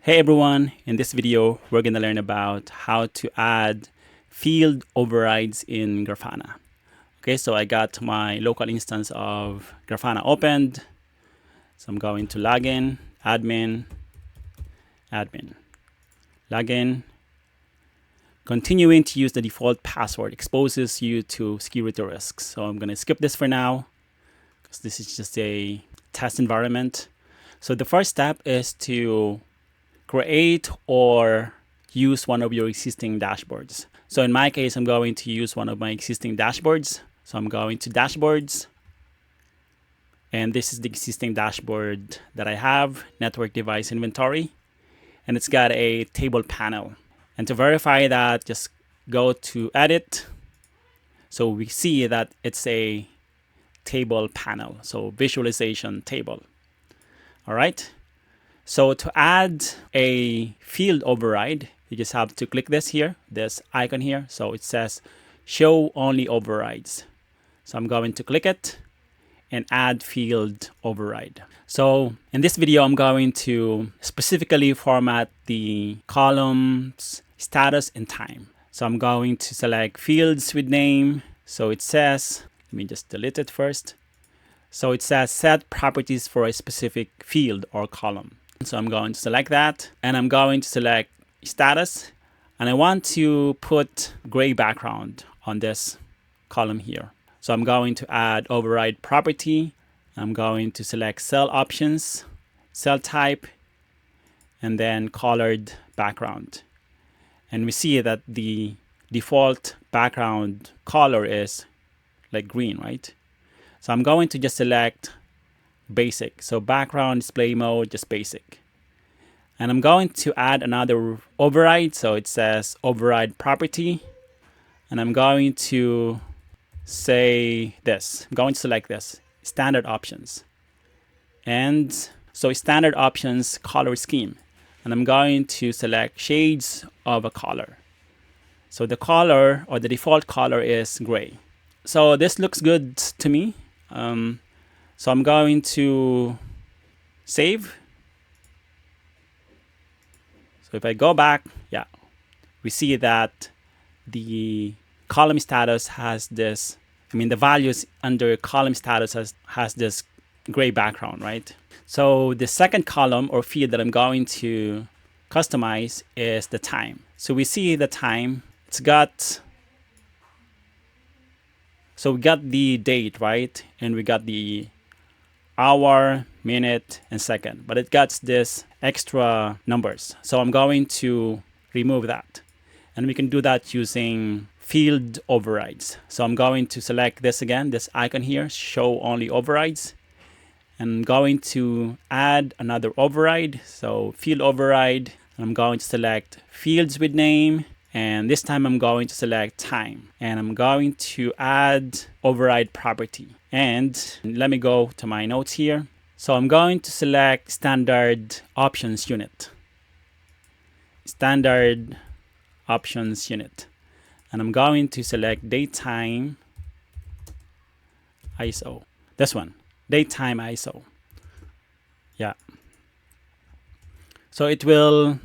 Hey everyone, in this video, we're going to learn about how to add field overrides in Grafana. Okay, so I got my local instance of Grafana opened. So I'm going to login, admin, login. Continuing to use the default password exposes you to security risks. So I'm going to skip this for now because this is just a test environment. So the first step is to create or use one of your existing dashboards. So in my case, I'm going to use one of my existing dashboards. So I'm going to dashboards. And this is the existing dashboard that I have, network device inventory. And it's got a table panel. And to verify that, just go to edit. So we see that it's a table panel. So visualization table. All right. So to add a field override, you just have to click this here, this icon here. So it says show only overrides. So I'm going to click it and add field override. So in this video, I'm going to specifically format the columns, status, and time. So I'm going to select fields with name. So it says, let me just delete it first. So it says set properties for a specific field or column. So I'm going to select that and I'm going to select status, and I want to put gray background on this column here. So I'm going to add override property. I'm going to select cell options, cell type, and then colored background. And we see that the default background color is like green, right? So I'm going to just select basic. So background display mode, just basic. And I'm going to add another override. So it says override property. And I'm going to say this. I'm going to select this, standard options. And so standard options color scheme. And I'm going to select shades of a color. So the color or the default color is gray. So this looks good to me. So I'm going to save. So if I go back, yeah, we see that the column status has this, the values under column status has this gray background, right? So the second column or field that I'm going to customize is the time. So we see the time, so we got the date, right? And we got the hour, minute, and second, but it got this extra numbers. So I'm going to remove that. And we can do that using field overrides. So I'm going to select this again, this icon here, show only overrides. And I'm going to add another override. So field override. And I'm going to select fields with name. And this time I'm going to select time. And I'm going to add override property. And let me go to my notes here. So I'm going to select standard options unit. Standard options unit. And I'm going to select datetime ISO. This one, datetime ISO. Yeah. So it will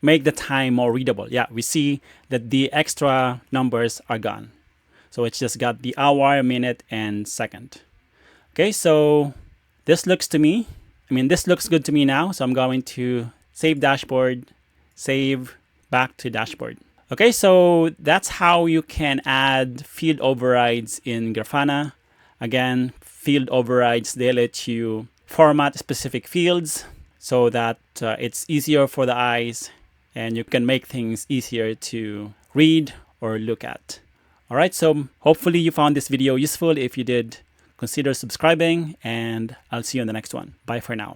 make the time more readable. Yeah, we see that the extra numbers are gone. So it's just got the hour, minute, and second. Okay, so this looks to me, this looks good to me now. So I'm going to save dashboard, save back to dashboard. Okay, so that's how you can add field overrides in Grafana. Again, field overrides, they let you format specific fields so that it's easier for the eyes and you can make things easier to read or look at. All right, so hopefully you found this video useful. If you did, consider subscribing, and I'll see you in the next one. Bye for now.